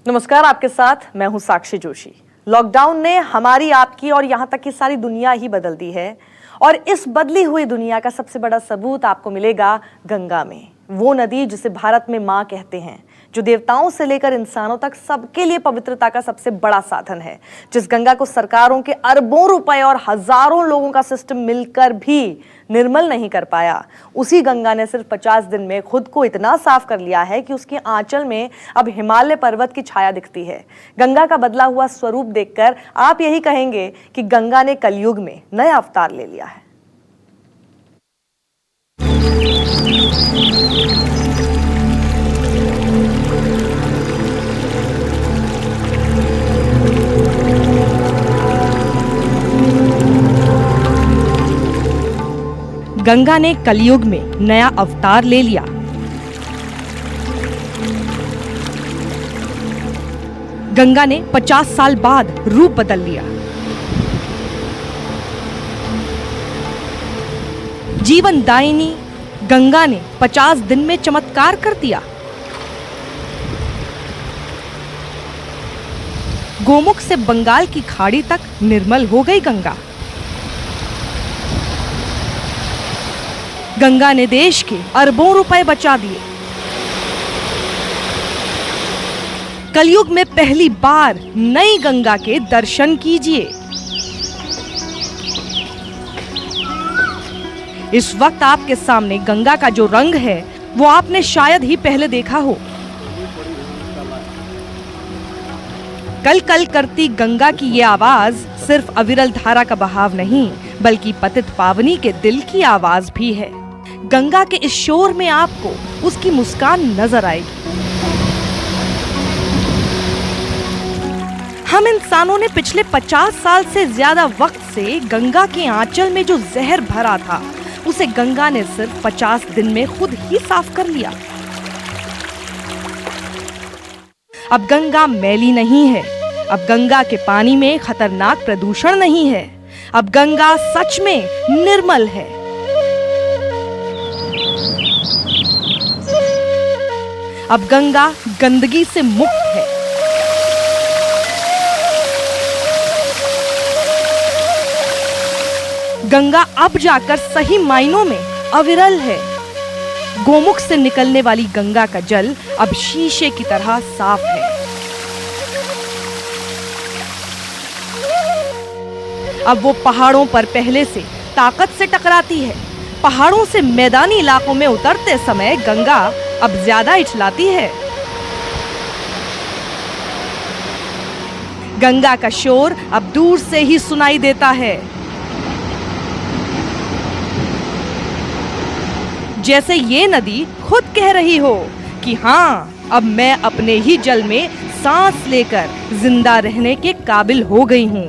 नमस्कार, आपके साथ मैं हूं साक्षी जोशी। लॉकडाउन ने हमारी, आपकी और यहां तक की सारी दुनिया ही बदल दी है और इस बदली हुई दुनिया का सबसे बड़ा सबूत आपको मिलेगा गंगा में। वो नदी जिसे भारत में मां कहते हैं, जो देवताओं से लेकर इंसानों तक सबके लिए पवित्रता का सबसे बड़ा साधन है। जिस गंगा को सरकारों के अरबों रुपए और हजारों लोगों का सिस्टम मिलकर भी निर्मल नहीं कर पाया, उसी गंगा ने सिर्फ 50 दिन में खुद को इतना साफ कर लिया है कि उसके आंचल में अब हिमालय पर्वत की छाया दिखती है। गंगा का बदला हुआ स्वरूप देखकर आप यही कहेंगे कि गंगा ने कलयुग में नया अवतार ले लिया है। गंगा ने कलयुग में नया अवतार ले लिया। गंगा ने 50 साल बाद रूप बदल लिया। जीवनदायिनी गंगा ने 50 दिन में चमत्कार कर दिया। गोमुख से बंगाल की खाड़ी तक निर्मल हो गई गंगा। गंगा ने देश के अरबों रुपए बचा दिए। कलयुग में पहली बार नई गंगा के दर्शन कीजिए। इस वक्त आपके सामने गंगा का जो रंग है वो आपने शायद ही पहले देखा हो। कल कल करती गंगा की ये आवाज सिर्फ अविरल धारा का बहाव नहीं, बल्कि पतित पावनी के दिल की आवाज भी है। गंगा के इस शोर में आपको उसकी मुस्कान नजर आएगी। हम इंसानों ने पिछले 50 साल से ज्यादा वक्त से गंगा के आंचल में जो जहर भरा था, उसे गंगा ने सिर्फ 50 दिन में खुद ही साफ कर लिया। अब गंगा मैली नहीं है। अब गंगा के पानी में खतरनाक प्रदूषण नहीं है। अब गंगा सच में निर्मल है। अब गंगा गंदगी से मुक्त है। गंगा अब जाकर सही मायनों में अविरल है। गोमुख से निकलने वाली गंगा का जल अब शीशे की तरह साफ है। अब वो पहाड़ों पर पहले से ताकत से टकराती है। पहाड़ों से मैदानी इलाकों में उतरते समय गंगा अब ज्यादा इछलाती है। गंगा का शोर अब दूर से ही सुनाई देता है, जैसे ये नदी खुद कह रही हो कि हाँ, अब मैं अपने ही जल में सांस लेकर जिंदा रहने के काबिल हो गई हूं।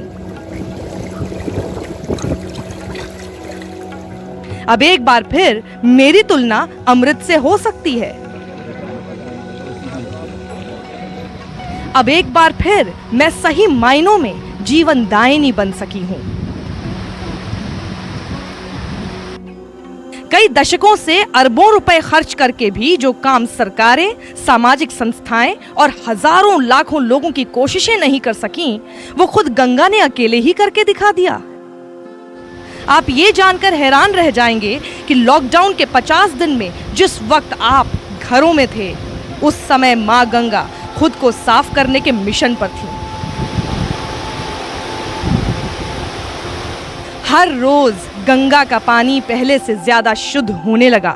अब एक बार फिर मेरी तुलना अमृत से हो सकती है। अब एक बार फिर मैं सही मायनों में जीवनदायिनी बन सकी हूं। कई दशकों से अरबों रुपए खर्च करके भी जो काम सरकारें, सामाजिक संस्थाएं और हजारों लाखों लोगों की कोशिशें नहीं कर सकीं, वो खुद गंगा ने अकेले ही करके दिखा दिया। आप ये जानकर हैरान रह जाएंगे कि लॉकडाउन के 50 दिन में जिस वक्त आप घरों में थे, उस समय मां गंगा खुद को साफ करने के मिशन पर थी। हर रोज गंगा का पानी पहले से ज्यादा शुद्ध होने लगा।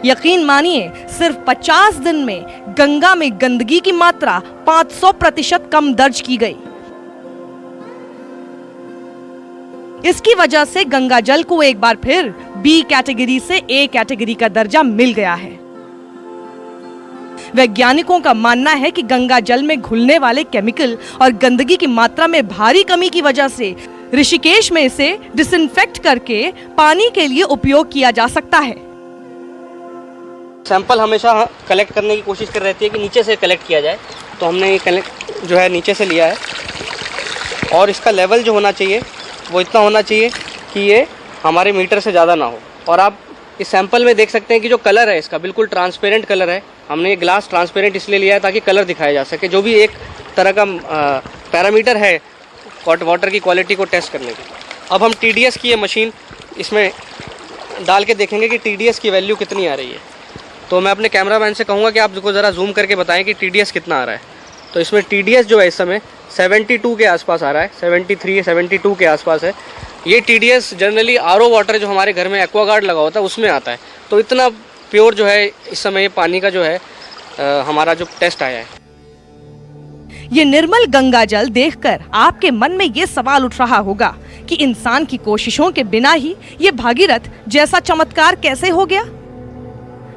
यकीन मानिए, सिर्फ 50 दिन में गंगा में गंदगी की मात्रा 500% कम दर्ज की गई। इसकी वजह से गंगा जल को एक बार फिर बी कैटेगरी से ए कैटेगरी का दर्जा मिल गया है। वैज्ञानिकों का मानना है कि गंगा जल में घुलने वाले केमिकल और गंदगी की मात्रा में भारी कमी की वजह से ऋषिकेश में इसे डिसइंफेक्ट करके पानी के लिए उपयोग किया जा सकता है। सैंपल हमेशा कलेक्ट करने की कोशिश कर रहती है कि नीचे से कलेक्ट किया जाए, तो हमने ये कलेक्ट जो है नीचे से लिया है और इसका लेवल जो होना चाहिए वो इतना होना चाहिए कि ये हमारे मीटर से ज़्यादा ना हो। और आप इस सैंपल में देख सकते हैं कि जो कलर है इसका बिल्कुल ट्रांसपेरेंट कलर है। हमने ये ग्लास ट्रांसपेरेंट इसलिए लिया है ताकि कलर दिखाया जा सके, जो भी एक तरह का पैरामीटर है वाटर की क्वालिटी को टेस्ट करने की। अब हम TDS की ये मशीन इसमें डाल के देखेंगे कि TDS की वैल्यू कितनी आ रही है। तो मैं अपने कैमरामैन से कहूँगा कि आप को ज़रा जूम करके बताएं कि TDS कितना आ रहा है। तो इसमें TDS जो है इस समय 72 के आसपास आ रहा है, 73 72 के आसपास है। ये TDS जनरली RO वाटर जो हमारे घर में एक्वागार्ड लगा होता है उसमें आता है। तो इतना प्योर जो है इस समय ये पानी का जो है हमारा जो टेस्ट आया है। ये निर्मल गंगा जल देखकर आपके मन में ये सवाल उठ रहा होगा कि इंसान की कोशिशों के बिना ही ये भागीरथ जैसा चमत्कार कैसे हो गया?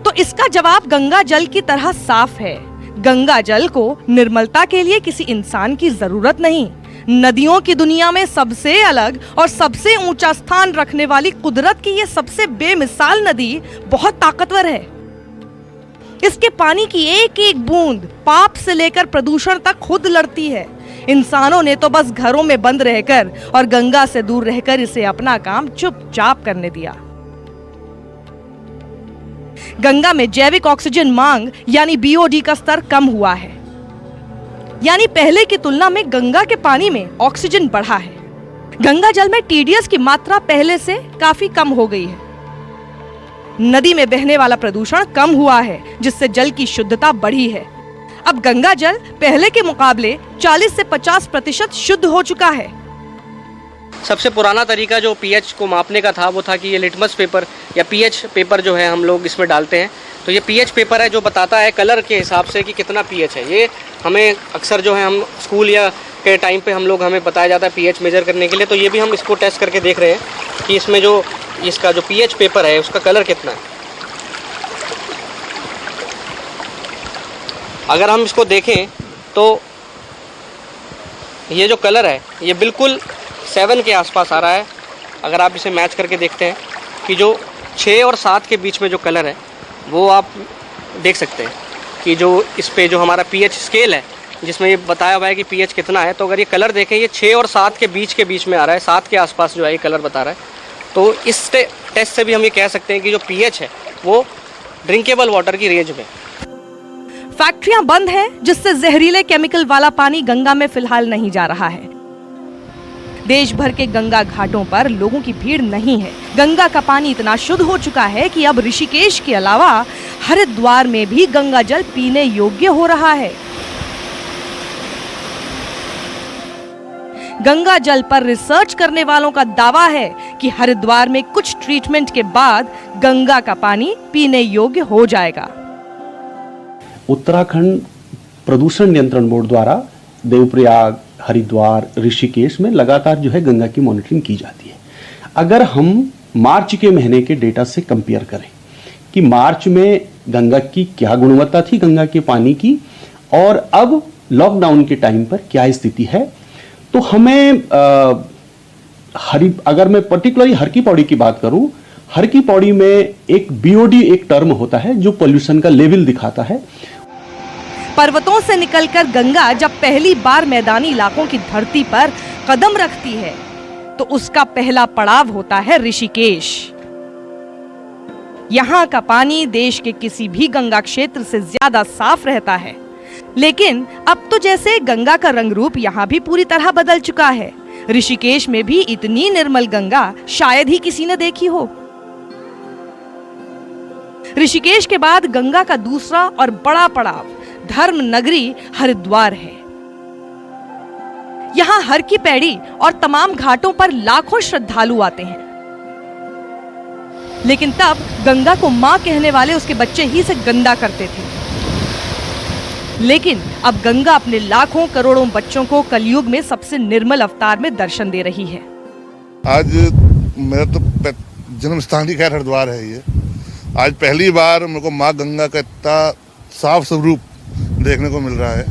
तो इसका जवाब गंगा जल की तरह साफ है। गंगा जल को निर्मलता के लिए किसी इंसान की जरूरत नहीं। नदियों की दुनिया में सबसे अलग और सबसे ऊंचा स्थान रखने वाली कुदरत की ये सबसे बेमिसाल नदी बहुत ताकतवर है। इसके पानी की एक एक बूंद पाप से लेकर प्रदूषण तक खुद लड़ती है। इंसानों ने तो बस घरों में बंद रहकर और गंगा से दूर रहकर इसे अपना काम चुपचाप करने दिया। गंगा में जैविक ऑक्सीजन मांग यानी BOD का स्तर कम हुआ है, यानी पहले की तुलना में गंगा के पानी में ऑक्सीजन बढ़ा है। गंगा जल में TDS की मात्रा पहले से काफी कम हो गई है। नदी में बहने वाला प्रदूषण कम हुआ है, जिससे जल की शुद्धता बढ़ी है। अब गंगा जल पहले के मुकाबले 40 से 50% शुद्ध हो चुका है। सबसे पुराना तरीका जो pH को मापने का था वो था कि ये लिटमस पेपर या pH पेपर जो है हम लोग इसमें डालते हैं। तो ये pH पेपर है जो बताता है कलर के हिसाब से कि कितना pH है। ये हमें अक्सर जो है हम स्कूल या के टाइम पे हम लोग हमें बताया जाता है pH मेजर करने के लिए। तो ये भी हम इसको टेस्ट करके देख रहे हैं कि इसमें जो इसका जो pH पेपर है उसका कलर कितना है। अगर हम इसको देखें तो ये जो कलर है ये बिल्कुल 7 के आसपास आ रहा है। अगर आप इसे मैच करके देखते हैं कि जो 6 और 7 के बीच में जो कलर है वो आप देख सकते हैं कि जो इस पे जो हमारा pH स्केल है जिसमें ये बताया हुआ है कि pH कितना है। तो अगर ये कलर देखें ये 6 और 7 के बीच में आ रहा है, 7 के आसपास जो है ये कलर बता रहा है। तो इस टेस्ट से भी हम ये कह सकते हैं कि जो pH है वो ड्रिंकेबल वाटर की रेंज में। फैक्ट्रियां बंद हैं, जिससे जहरीले केमिकल वाला पानी गंगा में फिलहाल नहीं जा रहा है। देश भर के गंगा घाटों पर लोगों की भीड़ नहीं है। गंगा का पानी इतना शुद्ध हो चुका है कि अब ऋषिकेश के अलावा हरिद्वार में भी गंगा जल पीने योग्य हो रहा है। गंगा जल पर रिसर्च करने वालों का दावा है कि हरिद्वार में कुछ ट्रीटमेंट के बाद गंगा का पानी पीने योग्य हो जाएगा। उत्तराखंड प्रदूषण नियंत्रण बोर्ड द्वारा देवप्रयाग, हरिद्वार, ऋषिकेश में लगातार जो है गंगा की मॉनिटरिंग की जाती है। अगर हम मार्च के महीने के डेटा से कंपेयर करें कि मार्च में गंगा की क्या गुणवत्ता थी गंगा के पानी की और अब लॉकडाउन के टाइम पर क्या स्थिति है, तो हमें अगर मैं पर्टिकुलरली हर की पौड़ी की बात करूं, हर की पौड़ी में एक BOD एक टर्म होता है जो पोल्यूशन का लेवल दिखाता है। पर्वतों से निकलकर गंगा जब पहली बार मैदानी इलाकों की धरती पर कदम रखती है तो उसका पहला पड़ाव होता है ऋषिकेश। यहाँ का पानी देश के किसी भी गंगा क्षेत्र से ज्यादा साफ रहता है, लेकिन अब तो जैसे गंगा का रंग रूप यहाँ भी पूरी तरह बदल चुका है। ऋषिकेश में भी इतनी निर्मल गंगा शायद ही किसी ने देखी हो। ऋषिकेश के बाद गंगा का दूसरा और बड़ा पड़ाव धर्म नगरी हरिद्वार है। यहाँ हर की पैड़ी और तमाम घाटों पर लाखों श्रद्धालु आते हैं, लेकिन तब गंगा को मां कहने वाले उसके बच्चे ही से गंदा करते थे। लेकिन अब गंगा अपने लाखों करोड़ों बच्चों को कलयुग में सबसे निर्मल अवतार में दर्शन दे रही है। आज मेरा तो जन्म स्थान ही खैर हरिद्वार है। ये आज पहली बार मेरे को माँ गंगा का इतना साफ स्वरूप देखने को मिल रहा है।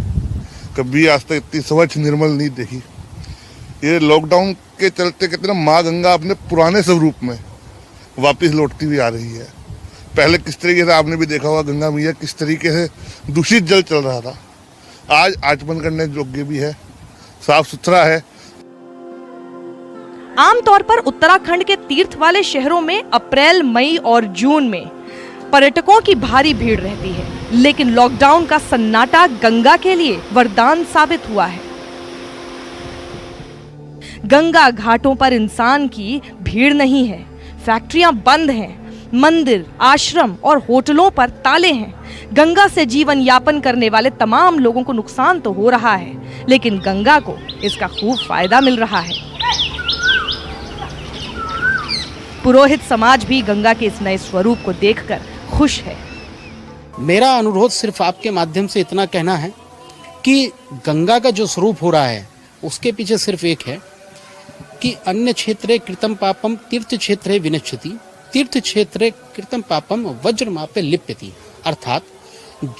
कभी आज तक इतनी स्वच्छ निर्मल नहीं देखी। ये लॉकडाउन के चलते कितना माँ गंगा अपने पुराने स्वरूप में वापस लौटती हुई आ रही है। पहले किस तरीके से आपने भी देखा होगा गंगा मैया किस तरीके से दूषित जल चल रहा था, आज आचमन करने योग्य भी है, साफ सुथरा है। आमतौर पर उत्तराखंड के तीर्थ वाले शहरों में अप्रैल, मई और जून में पर्यटकों की भारी भीड़ रहती है, लेकिन लॉकडाउन का सन्नाटा गंगा के लिए वरदान साबित हुआ है। गंगा घाटों पर इंसान की भीड़ नहीं है, फैक्ट्रियां बंद हैं, मंदिर, आश्रम और होटलों पर ताले हैं। गंगा से जीवन यापन करने वाले तमाम लोगों को नुकसान तो हो रहा है, लेकिन गंगा को इसका खूब फायदा मिल रहा है। पुरोहित समाज भी गंगा के इस नए स्वरूप को देखकर खुश है। मेरा अनुरोध सिर्फ आपके माध्यम से इतना कहना है कि गंगा का जो स्वरूप हो रहा है उसके पीछे सिर्फ एक है कि अन्य क्षेत्रे कृतं पापम तीर्थ क्षेत्रे विनश्यति, तीर्थ क्षेत्रे कृतं पापम वज्रमापे लिप्यति। अर्थात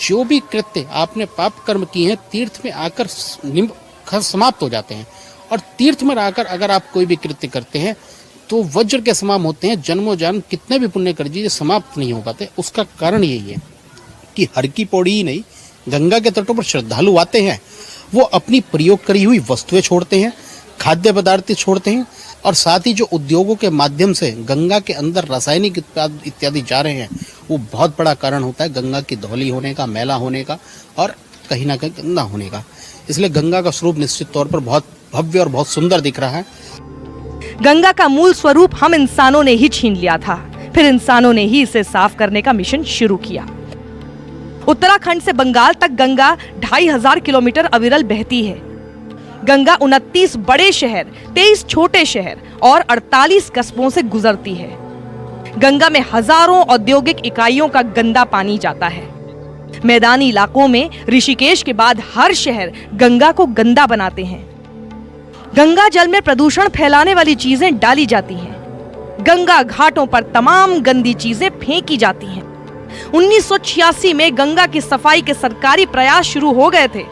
जो भी कृत्य आपने पाप कर्म किए हैं तीर्थ में आकर समाप्त हो जाते हैं, और तीर्थ में आकर अगर आप कोई भी कृत्य करते हैं तो वज्र के समान होते हैं। जन्मों जन्म कितने भी पुण्य कर दीजिए समाप्त नहीं हो पाते। उसका कारण यही है कि हर की पौड़ी ही नहीं, गंगा के तटों पर श्रद्धालु आते हैं, वो अपनी प्रयोग करी हुई वस्तुएं छोड़ते हैं, खाद्य पदार्थ छोड़ते हैं, और साथ ही जो उद्योगों के माध्यम से गंगा के अंदर रासायनिक इत्यादि जा रहे हैं, वो बहुत बड़ा कारण होता है गंगा की धौली होने का, मैला होने का और कहीं ना कहीं गंदा होने का। इसलिए गंगा का स्वरूप निश्चित तौर पर बहुत भव्य और बहुत सुंदर दिख रहा है। गंगा का मूल स्वरूप हम इंसानों ने ही छीन लिया था, फिर इंसानों ने ही इसे साफ करने का मिशन शुरू किया। उत्तराखंड से बंगाल तक गंगा 2500 किलोमीटर अविरल बहती है। गंगा 29 बड़े शहर, 23 छोटे शहर और 48 कस्बों से गुजरती है। गंगा में हजारों औद्योगिक इकाइयों का गंदा पानी जाता है। मैदानी इलाकों में ऋषिकेश के बाद हर शहर गंगा को गंदा बनाते हैं। गंगा जल में प्रदूषण फैलाने वाली चीजें डाली जाती हैं। गंगा घाटों पर तमाम गंदी चीजें फेंकी जाती हैं। 1986 में गंगा की सफाई के सरकारी प्रयास शुरू हो गए थे।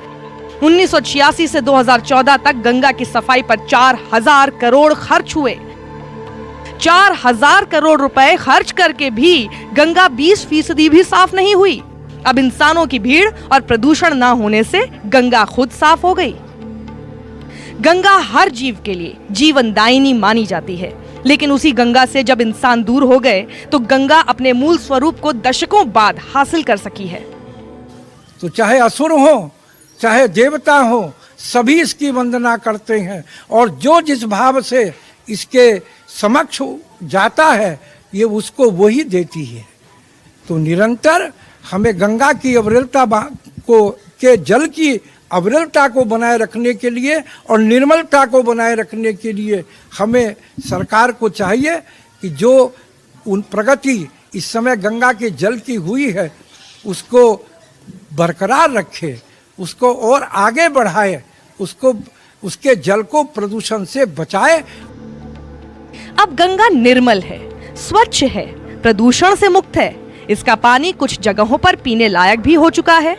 1986 से 2014 तक गंगा की सफाई पर 4000 करोड़ खर्च हुए। 4000 करोड़ रुपए खर्च करके भी गंगा 20% भी साफ नहीं हुई। अब इंसानों की भीड़ और प्रदूषण ना होने से गंगा खुद साफ हो गई। गंगा हर जीव के लिए जीवनदायिनी मानी जाती है, लेकिन उसी गंगा से जब इंसान दूर हो गए तो गंगा अपने मूल स्वरूप को दशकों बाद हासिल कर सकी है। तो चाहे असुर हो, चाहे देवता हो, सभी इसकी वंदना करते हैं, और जो जिस भाव से इसके समक्ष जाता है ये उसको वही देती है। तो निरंतर हमें गंगा की अविरलता के जल की अविरलता को बनाए रखने के लिए और निर्मलता को बनाए रखने के लिए हमें सरकार को चाहिए कि जो उन प्रगति इस समय गंगा के जल की हुई है उसको बरकरार रखे, उसको और आगे बढ़ाए, उसके जल को प्रदूषण से बचाए। अब गंगा निर्मल है, स्वच्छ है, प्रदूषण से मुक्त है। इसका पानी कुछ जगहों पर पीने लायक भी हो चुका है।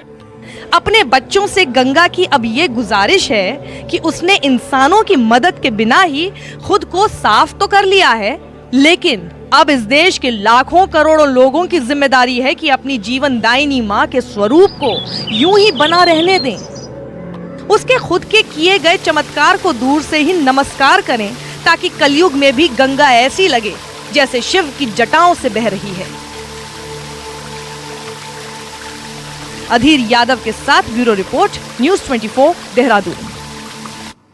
अपने बच्चों से गंगा की अब ये गुजारिश है कि उसने इंसानों की मदद के बिना ही खुद को साफ तो कर लिया है, लेकिन अब इस देश के लाखों करोड़ों लोगों की जिम्मेदारी है कि अपनी जीवनदायिनी मां के स्वरूप को यूं ही बना रहने दें। उसके खुद के किए गए चमत्कार को दूर से ही नमस्कार करें, ताकि कलयुग में भी गंगा ऐसी लगे जैसे शिव की जटाओं से बह रही है। अधीर यादव के साथ ब्यूरो रिपोर्ट, न्यूज़ 24, देहरादून।